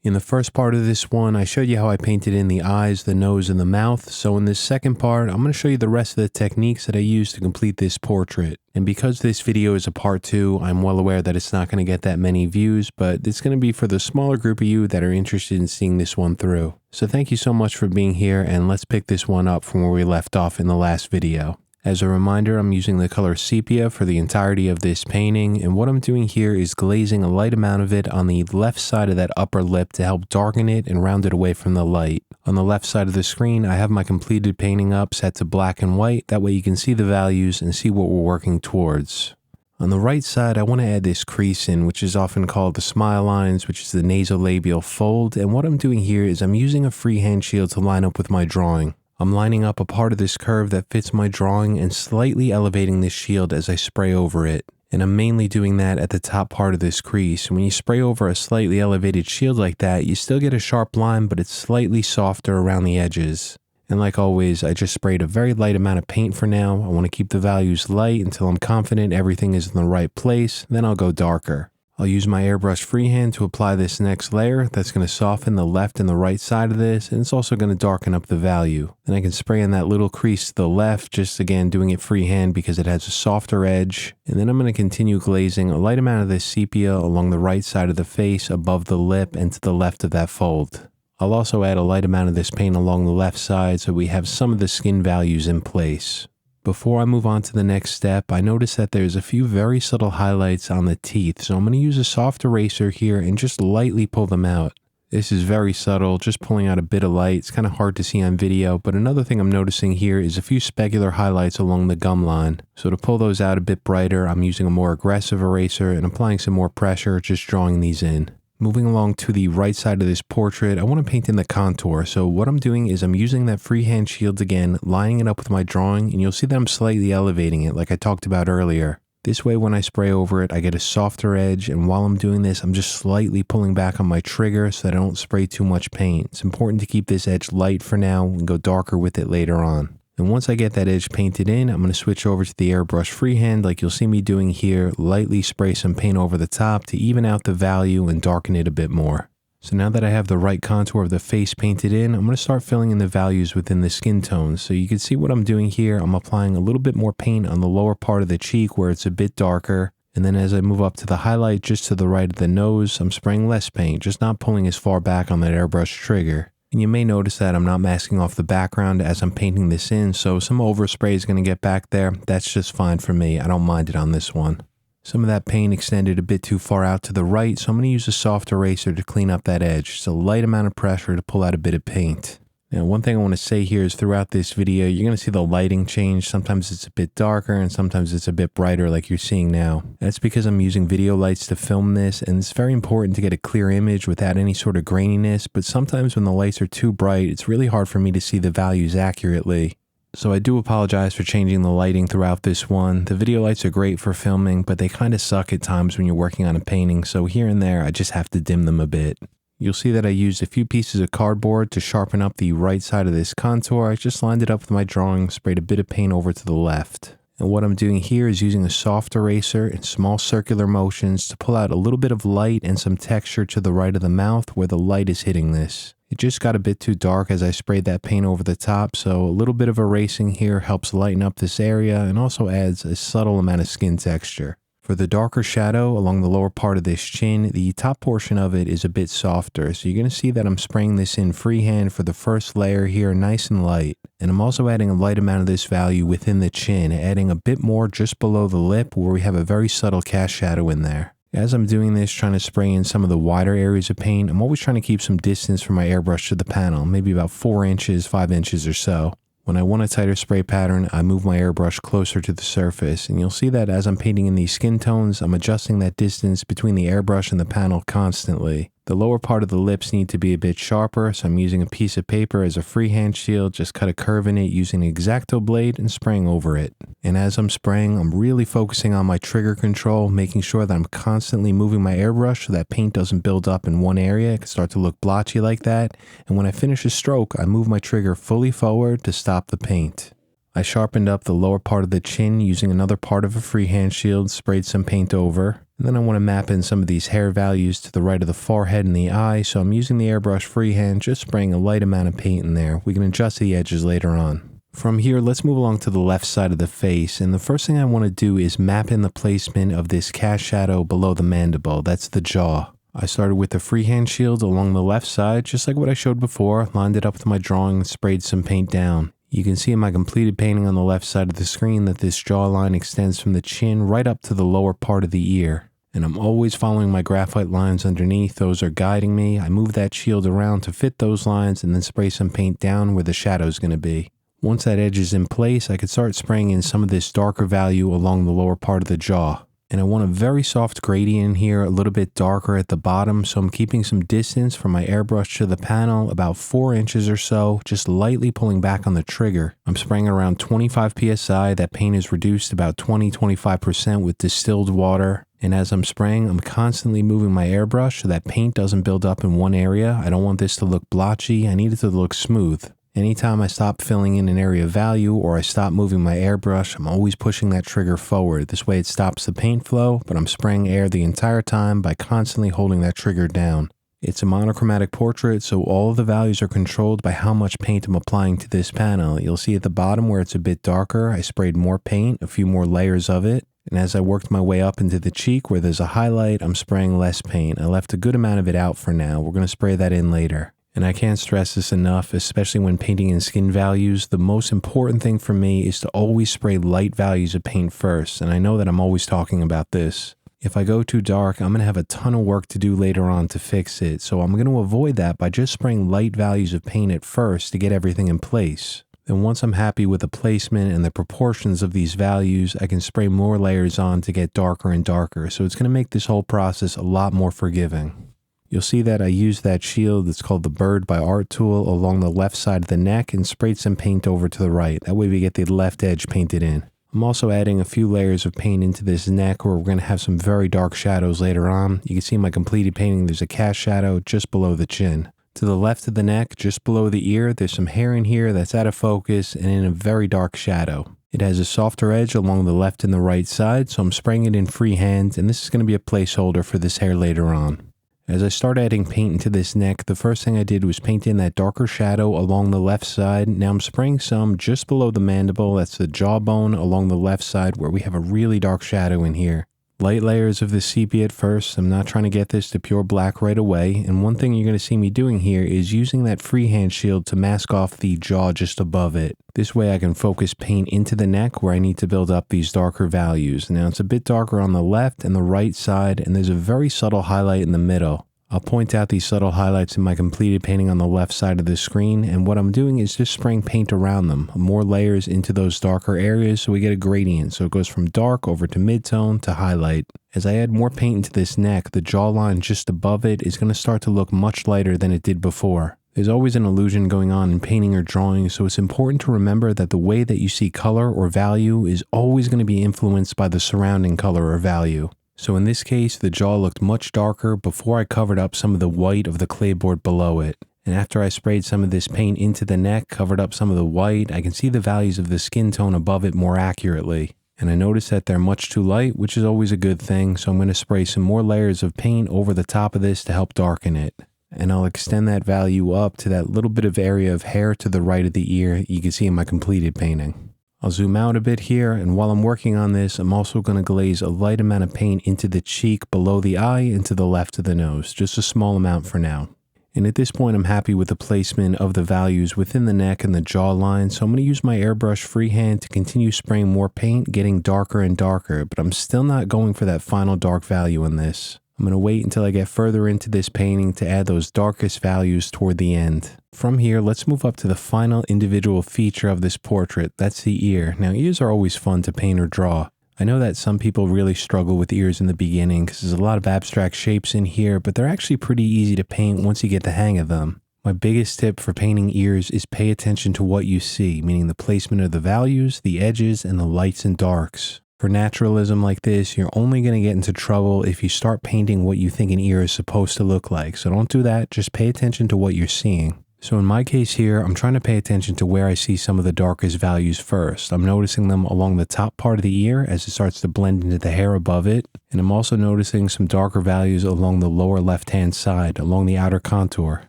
In the first part of this one, I showed you how I painted in the eyes, the nose, and the mouth. So in this second part, I'm going to show you the rest of the techniques that I used to complete this portrait. And because this video is a part 2, I'm well aware that it's not going to get that many views, but it's going to be for the smaller group of you that are interested in seeing this one through. So thank you so much for being here, and let's pick this one up from where we left off in the last video. As a reminder, I'm using the color sepia for the entirety of this painting, and what I'm doing here is glazing a light amount of it on the left side of that upper lip to help darken it and round it away from the light. On the left side of the screen, I have my completed painting up set to black and white, that way you can see the values and see what we're working towards. On the right side, I want to add this crease in, which is often called the smile lines, which is the nasolabial fold, and what I'm doing here is I'm using a freehand shield to line up with my drawing. I'm lining up a part of this curve that fits my drawing and slightly elevating this shield as I spray over it. And I'm mainly doing that at the top part of this crease. When you spray over a slightly elevated shield like that, you still get a sharp line, but it's slightly softer around the edges. And like always, I just sprayed a very light amount of paint for now. I want to keep the values light until I'm confident everything is in the right place, then I'll go darker. I'll use my airbrush freehand to apply this next layer. That's going to soften the left and the right side of this, and it's also going to darken up the value. Then I can spray in that little crease to the left, just again doing it freehand because it has a softer edge. And then I'm going to continue glazing a light amount of this sepia along the right side of the face, above the lip, and to the left of that fold. I'll also add a light amount of this paint along the left side so we have some of the skin values in place. Before I move on to the next step, I noticed that there's a few very subtle highlights on the teeth, so I'm going to use a soft eraser here and just lightly pull them out. This is very subtle, just pulling out a bit of light. It's kind of hard to see on video, but another thing I'm noticing here is a few specular highlights along the gum line. So to pull those out a bit brighter, I'm using a more aggressive eraser and applying some more pressure, just drawing these in. Moving along to the right side of this portrait, I want to paint in the contour. So what I'm doing is I'm using that freehand shield again, lining it up with my drawing, and you'll see that I'm slightly elevating it like I talked about earlier. This way when I spray over it, I get a softer edge, and while I'm doing this, I'm just slightly pulling back on my trigger so that I don't spray too much paint. It's important to keep this edge light for now and go darker with it later on. And once I get that edge painted in, I'm going to switch over to the airbrush freehand like you'll see me doing here, lightly spray some paint over the top to even out the value and darken it a bit more. So now that I have the right contour of the face painted in, I'm going to start filling in the values within the skin tones. So you can see what I'm doing here. I'm applying a little bit more paint on the lower part of the cheek where it's a bit darker. And then as I move up to the highlight just to the right of the nose, I'm spraying less paint, just not pulling as far back on that airbrush trigger. And you may notice that I'm not masking off the background as I'm painting this in, so some overspray is going to get back there. That's just fine for me. I don't mind it on this one. Some of that paint extended a bit too far out to the right, so I'm going to use a soft eraser to clean up that edge. Just a light amount of pressure to pull out a bit of paint. Now, one thing I want to say here is throughout this video, you're going to see the lighting change. Sometimes it's a bit darker and sometimes it's a bit brighter like you're seeing now. That's because I'm using video lights to film this, and it's very important to get a clear image without any sort of graininess, but sometimes when the lights are too bright, it's really hard for me to see the values accurately. So I do apologize for changing the lighting throughout this one. The video lights are great for filming, but they kind of suck at times when you're working on a painting, so here and there I just have to dim them a bit. You'll see that I used a few pieces of cardboard to sharpen up the right side of this contour. I just lined it up with my drawing, sprayed a bit of paint over to the left. And what I'm doing here is using a soft eraser in small circular motions to pull out a little bit of light and some texture to the right of the mouth where the light is hitting this. It just got a bit too dark as I sprayed that paint over the top, so a little bit of erasing here helps lighten up this area and also adds a subtle amount of skin texture. For the darker shadow along the lower part of this chin, the top portion of it is a bit softer, so you're going to see that I'm spraying this in freehand for the first layer here nice and light. And I'm also adding a light amount of this value within the chin, adding a bit more just below the lip where we have a very subtle cast shadow in there. As I'm doing this, trying to spray in some of the wider areas of paint, I'm always trying to keep some distance from my airbrush to the panel, maybe about 4 inches, 5 inches or so. When I want a tighter spray pattern, I move my airbrush closer to the surface, and you'll see that as I'm painting in these skin tones, I'm adjusting that distance between the airbrush and the panel constantly. The lower part of the lips need to be a bit sharper, so I'm using a piece of paper as a freehand shield, just cut a curve in it using an X-Acto blade and spraying over it. And as I'm spraying, I'm really focusing on my trigger control, making sure that I'm constantly moving my airbrush so that paint doesn't build up in one area. It can start to look blotchy like that. And when I finish a stroke, I move my trigger fully forward to stop the paint. I sharpened up the lower part of the chin using another part of a freehand shield, sprayed some paint over. And then I want to map in some of these hair values to the right of the forehead and the eye, so I'm using the airbrush freehand, just spraying a light amount of paint in there. We can adjust the edges later on. From here, let's move along to the left side of the face, and the first thing I want to do is map in the placement of this cast shadow below the mandible. That's the jaw. I started with the freehand shield along the left side, just like what I showed before, lined it up with my drawing and sprayed some paint down. You can see in my completed painting on the left side of the screen that this jawline extends from the chin right up to the lower part of the ear. And I'm always following my graphite lines underneath. Those are guiding me. I move that shield around to fit those lines and then spray some paint down where the shadow is going to be. Once that edge is in place, I could start spraying in some of this darker value along the lower part of the jaw. And I want a very soft gradient in here, a little bit darker at the bottom, so I'm keeping some distance from my airbrush to the panel, about 4 inches or so, just lightly pulling back on the trigger. I'm spraying around 25 psi. That paint is reduced about 20-25% with distilled water. And as I'm spraying, I'm constantly moving my airbrush so that paint doesn't build up in one area. I don't want this to look blotchy. I need it to look smooth. Anytime I stop filling in an area of value or I stop moving my airbrush, I'm always pushing that trigger forward. This way it stops the paint flow, but I'm spraying air the entire time by constantly holding that trigger down. It's a monochromatic portrait, so all of the values are controlled by how much paint I'm applying to this panel. You'll see at the bottom where it's a bit darker, I sprayed more paint, a few more layers of it. And as I worked my way up into the cheek where there's a highlight, I'm spraying less paint. I left a good amount of it out for now. We're going to spray that in later. And I can't stress this enough, especially when painting in skin values. The most important thing for me is to always spray light values of paint first. And I know that I'm always talking about this. If I go too dark, I'm going to have a ton of work to do later on to fix it. So I'm going to avoid that by just spraying light values of paint at first to get everything in place. Then once I'm happy with the placement and the proportions of these values, I can spray more layers on to get darker and darker. So it's going to make this whole process a lot more forgiving. You'll see that I used that shield that's called the Bird by Art Tool along the left side of the neck and sprayed some paint over to the right. That way we get the left edge painted in. I'm also adding a few layers of paint into this neck where we're going to have some very dark shadows later on. You can see in my completed painting there's a cast shadow just below the chin. To the left of the neck, just below the ear, there's some hair in here that's out of focus and in a very dark shadow. It has a softer edge along the left and the right side, so I'm spraying it in freehand, and this is going to be a placeholder for this hair later on. As I start adding paint into this neck, the first thing I did was paint in that darker shadow along the left side. Now I'm spraying some just below the mandible, that's the jawbone along the left side where we have a really dark shadow in here. Light layers of the sepia at first. I'm not trying to get this to pure black right away. And one thing you're going to see me doing here is using that freehand shield to mask off the jaw just above it. This way I can focus paint into the neck where I need to build up these darker values. Now it's a bit darker on the left and the right side, and there's a very subtle highlight in the middle. I'll point out these subtle highlights in my completed painting on the left side of the screen, and what I'm doing is just spraying paint around them, more layers into those darker areas so we get a gradient, so it goes from dark over to mid-tone to highlight. As I add more paint into this neck, the jawline just above it is going to start to look much lighter than it did before. There's always an illusion going on in painting or drawing, so it's important to remember that the way that you see color or value is always going to be influenced by the surrounding color or value. So in this case, the jaw looked much darker before I covered up some of the white of the clayboard below it. And after I sprayed some of this paint into the neck, covered up some of the white, I can see the values of the skin tone above it more accurately. And I noticed that they're much too light, which is always a good thing, so I'm going to spray some more layers of paint over the top of this to help darken it. And I'll extend that value up to that little bit of area of hair to the right of the ear you can see in my completed painting. I'll zoom out a bit here, and while I'm working on this, I'm also going to glaze a light amount of paint into the cheek below the eye and to the left of the nose, just a small amount for now. And at this point, I'm happy with the placement of the values within the neck and the jawline, so I'm going to use my airbrush freehand to continue spraying more paint, getting darker and darker, but I'm still not going for that final dark value in this. I'm going to wait until I get further into this painting to add those darkest values toward the end. From here, let's move up to the final individual feature of this portrait. That's the ear. Now, ears are always fun to paint or draw. I know that some people really struggle with ears in the beginning because there's a lot of abstract shapes in here, but they're actually pretty easy to paint once you get the hang of them. My biggest tip for painting ears is pay attention to what you see, meaning the placement of the values, the edges, and the lights and darks. For naturalism like this, you're only going to get into trouble if you start painting what you think an ear is supposed to look like. So don't do that. Just pay attention to what you're seeing. So in my case here, I'm trying to pay attention to where I see some of the darkest values first. I'm noticing them along the top part of the ear as it starts to blend into the hair above it. And I'm also noticing some darker values along the lower left-hand side, along the outer contour.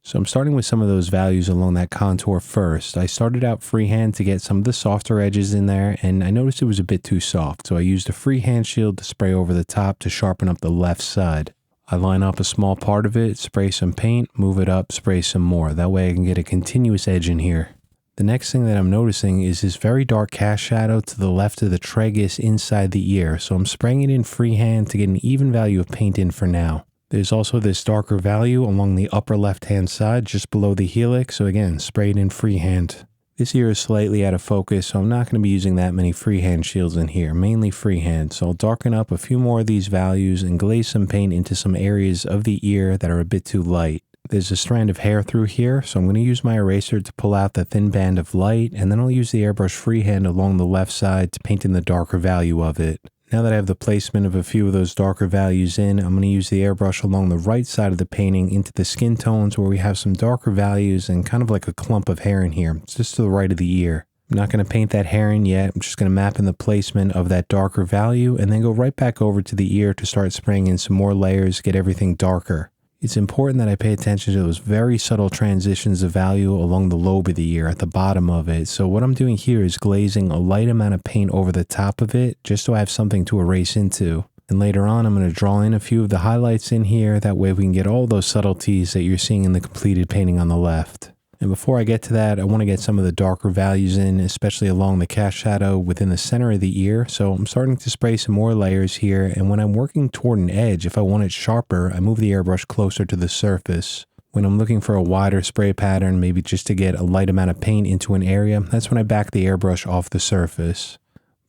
So I'm starting with some of those values along that contour first. I started out freehand to get some of the softer edges in there, and I noticed it was a bit too soft. So I used a freehand shield to spray over the top to sharpen up the left side. I line up a small part of it, spray some paint, move it up, spray some more. That way I can get a continuous edge in here. The next thing that I'm noticing is this very dark cast shadow to the left of the tragus inside the ear. So I'm spraying it in freehand to get an even value of paint in for now. There's also this darker value along the upper left-hand side just below the helix. So again, spray it in freehand. This ear is slightly out of focus, so I'm not going to be using that many freehand shields in here, mainly freehand. So I'll darken up a few more of these values and glaze some paint into some areas of the ear that are a bit too light. There's a strand of hair through here, so I'm going to use my eraser to pull out the thin band of light, and then I'll use the airbrush freehand along the left side to paint in the darker value of it. Now that I have the placement of a few of those darker values in, I'm going to use the airbrush along the right side of the painting into the skin tones where we have some darker values and kind of like a clump of hair in here. It's just to the right of the ear. I'm not going to paint that hair in yet. I'm just going to map in the placement of that darker value and then go right back over to the ear to start spraying in some more layers, get everything darker. It's important that I pay attention to those very subtle transitions of value along the lobe of the ear at the bottom of it. So what I'm doing here is glazing a light amount of paint over the top of it just so I have something to erase into. And later on, I'm going to draw in a few of the highlights in here. That way we can get all those subtleties that you're seeing in the completed painting on the left. And before I get to that, I want to get some of the darker values in, especially along the cast shadow within the center of the ear. So I'm starting to spray some more layers here. And when I'm working toward an edge, if I want it sharper, I move the airbrush closer to the surface. When I'm looking for a wider spray pattern, maybe just to get a light amount of paint into an area, that's when I back the airbrush off the surface.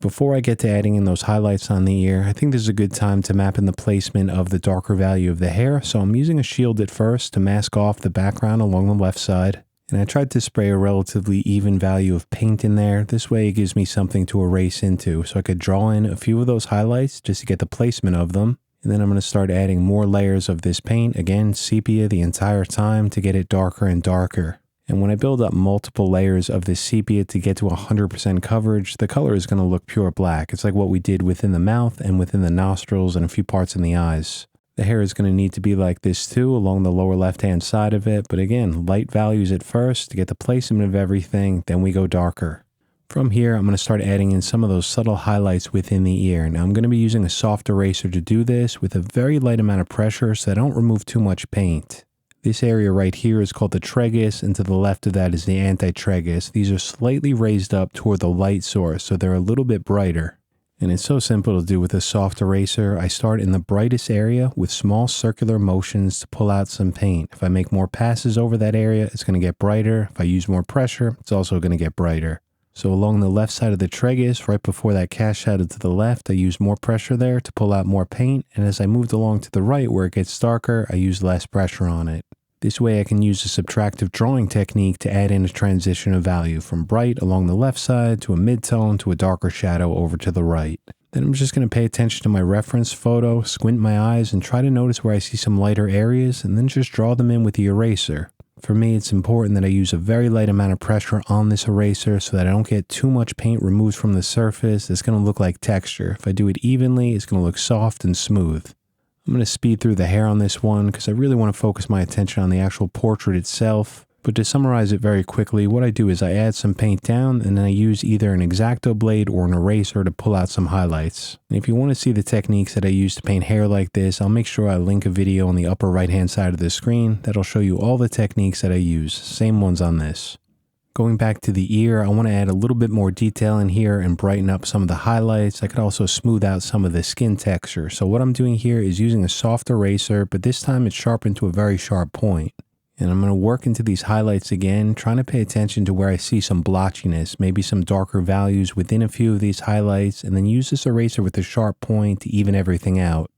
Before I get to adding in those highlights on the ear, I think this is a good time to map in the placement of the darker value of the hair. So I'm using a shield at first to mask off the background along the left side. And I tried to spray a relatively even value of paint in there. This way it gives me something to erase into. So I could draw in a few of those highlights just to get the placement of them. And then I'm going to start adding more layers of this paint. Again, sepia the entire time to get it darker and darker. And when I build up multiple layers of this sepia to get to 100% coverage, the color is going to look pure black. It's like what we did within the mouth and within the nostrils and a few parts in the eyes. The hair is going to need to be like this too along the lower left-hand side of it. But again, light values at first to get the placement of everything, then we go darker. From here, I'm going to start adding in some of those subtle highlights within the ear. Now I'm going to be using a soft eraser to do this with a very light amount of pressure so I don't remove too much paint. This area right here is called the tragus, and to the left of that is the antitragus. These are slightly raised up toward the light source, so they're a little bit brighter. And it's so simple to do with a soft eraser. I start in the brightest area with small circular motions to pull out some paint. If I make more passes over that area, it's going to get brighter. If I use more pressure, it's also going to get brighter. So along the left side of the tragus, right before that cast shadow to the left, I use more pressure there to pull out more paint. And as I moved along to the right where it gets darker, I use less pressure on it. This way I can use a subtractive drawing technique to add in a transition of value from bright along the left side to a mid-tone to a darker shadow over to the right. Then I'm just going to pay attention to my reference photo, squint my eyes, and try to notice where I see some lighter areas, and then just draw them in with the eraser. For me, it's important that I use a very light amount of pressure on this eraser so that I don't get too much paint removed from the surface. It's going to look like texture. If I do it evenly, it's going to look soft and smooth. I'm going to speed through the hair on this one because I really want to focus my attention on the actual portrait itself. But to summarize it very quickly, what I do is I add some paint down and then I use either an X-Acto blade or an eraser to pull out some highlights. And if you want to see the techniques that I use to paint hair like this, I'll make sure I link a video on the upper right hand side of the screen that'll show you all the techniques that I use, same ones on this. Going back to the ear, I want to add a little bit more detail in here and brighten up some of the highlights. I could also smooth out some of the skin texture. So what I'm doing here is using a soft eraser, but this time it's sharpened to a very sharp point. And I'm going to work into these highlights again, trying to pay attention to where I see some blotchiness, maybe some darker values within a few of these highlights, and then use this eraser with a sharp point to even everything out.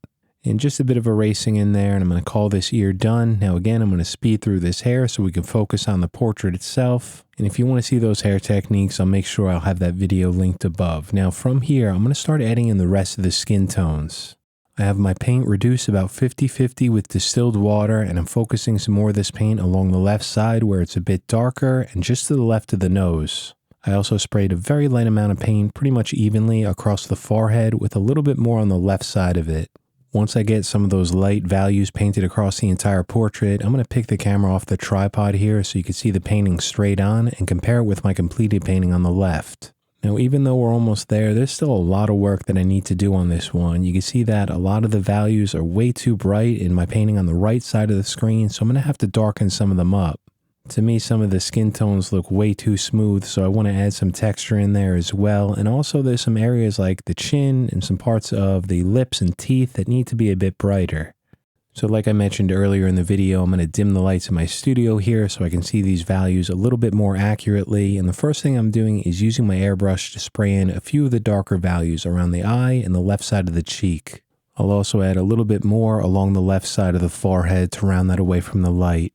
And just a bit of erasing in there, and I'm going to call this ear done. Now again, I'm going to speed through this hair so we can focus on the portrait itself. And if you want to see those hair techniques, I'll make sure I'll have that video linked above. Now from here, I'm going to start adding in the rest of the skin tones. I have my paint reduced about 50-50 with distilled water, and I'm focusing some more of this paint along the left side where it's a bit darker and just to the left of the nose. I also sprayed a very light amount of paint pretty much evenly across the forehead with a little bit more on the left side of it. Once I get some of those light values painted across the entire portrait, I'm going to pick the camera off the tripod here so you can see the painting straight on and compare it with my completed painting on the left. Now, even though we're almost there, there's still a lot of work that I need to do on this one. You can see that a lot of the values are way too bright in my painting on the right side of the screen, so I'm going to have to darken some of them up. To me, some of the skin tones look way too smooth, so I want to add some texture in there as well. And also there's some areas like the chin and some parts of the lips and teeth that need to be a bit brighter. So like I mentioned earlier in the video, I'm going to dim the lights in my studio here so I can see these values a little bit more accurately. And the first thing I'm doing is using my airbrush to spray in a few of the darker values around the eye and the left side of the cheek. I'll also add a little bit more along the left side of the forehead to round that away from the light.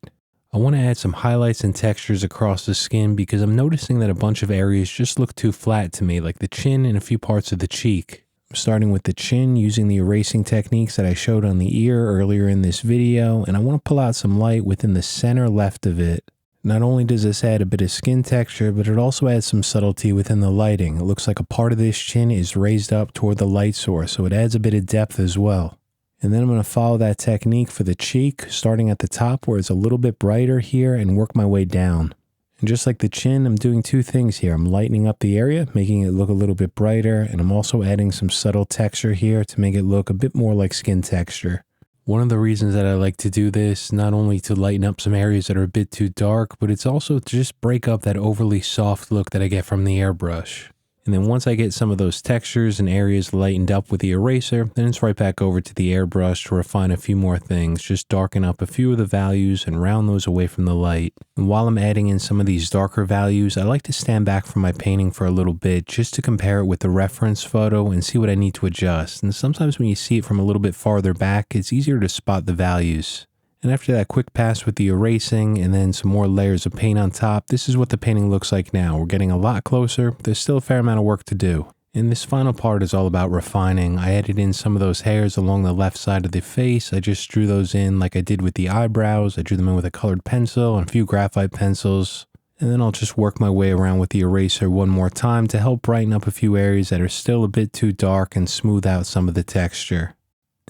I want to add some highlights and textures across the skin because I'm noticing that a bunch of areas just look too flat to me, like the chin and a few parts of the cheek. I'm starting with the chin using the erasing techniques that I showed on the ear earlier in this video, and I want to pull out some light within the center left of it. Not only does this add a bit of skin texture, but it also adds some subtlety within the lighting. It looks like a part of this chin is raised up toward the light source, so it adds a bit of depth as well. And then I'm going to follow that technique for the cheek, starting at the top where it's a little bit brighter here and work my way down. And just like the chin, I'm doing two things here. I'm lightening up the area, making it look a little bit brighter, and I'm also adding some subtle texture here to make it look a bit more like skin texture. One of the reasons that I like to do this, not only to lighten up some areas that are a bit too dark, but it's also to just break up that overly soft look that I get from the airbrush. And then once I get some of those textures and areas lightened up with the eraser, then it's right back over to the airbrush to refine a few more things, just darken up a few of the values and round those away from the light. And while I'm adding in some of these darker values, I like to stand back from my painting for a little bit just to compare it with the reference photo and see what I need to adjust. And sometimes when you see it from a little bit farther back, it's easier to spot the values. And after that quick pass with the erasing and then some more layers of paint on top, this is what the painting looks like now. We're getting a lot closer. There's still a fair amount of work to do. And this final part is all about refining. I added in some of those hairs along the left side of the face. I just drew those in like I did with the eyebrows. I drew them in with a colored pencil and a few graphite pencils. And then I'll just work my way around with the eraser one more time to help brighten up a few areas that are still a bit too dark and smooth out some of the texture.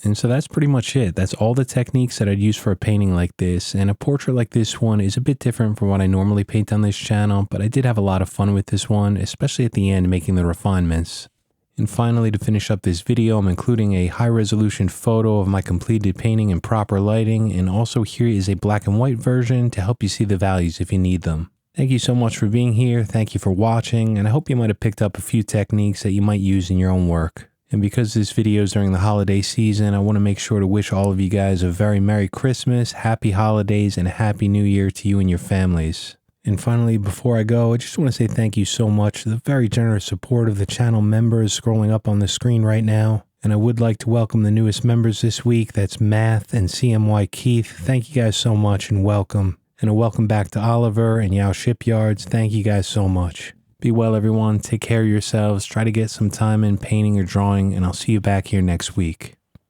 And so that's pretty much it. That's all the techniques that I'd use for a painting like this. And a portrait like this one is a bit different from what I normally paint on this channel, but I did have a lot of fun with this one, especially at the end making the refinements. And finally, to finish up this video, I'm including a high-resolution photo of my completed painting in proper lighting, and also here is a black and white version to help you see the values if you need them. Thank you so much for being here, thank you for watching, and I hope you might have picked up a few techniques that you might use in your own work. And because this video is during the holiday season, I want to make sure to wish all of you guys a very Merry Christmas, Happy Holidays, and a Happy New Year to you and your families. And finally, before I go, I just want to say thank you so much for the very generous support of the channel members scrolling up on the screen right now. And I would like to welcome the newest members this week. That's Math and CMY Keith. Thank you guys so much and welcome. And a welcome back to Oliver and Yao Shipyards. Thank you guys so much. Be well, everyone. Take care of yourselves. Try to get some time in painting or drawing, and I'll see you back here next week.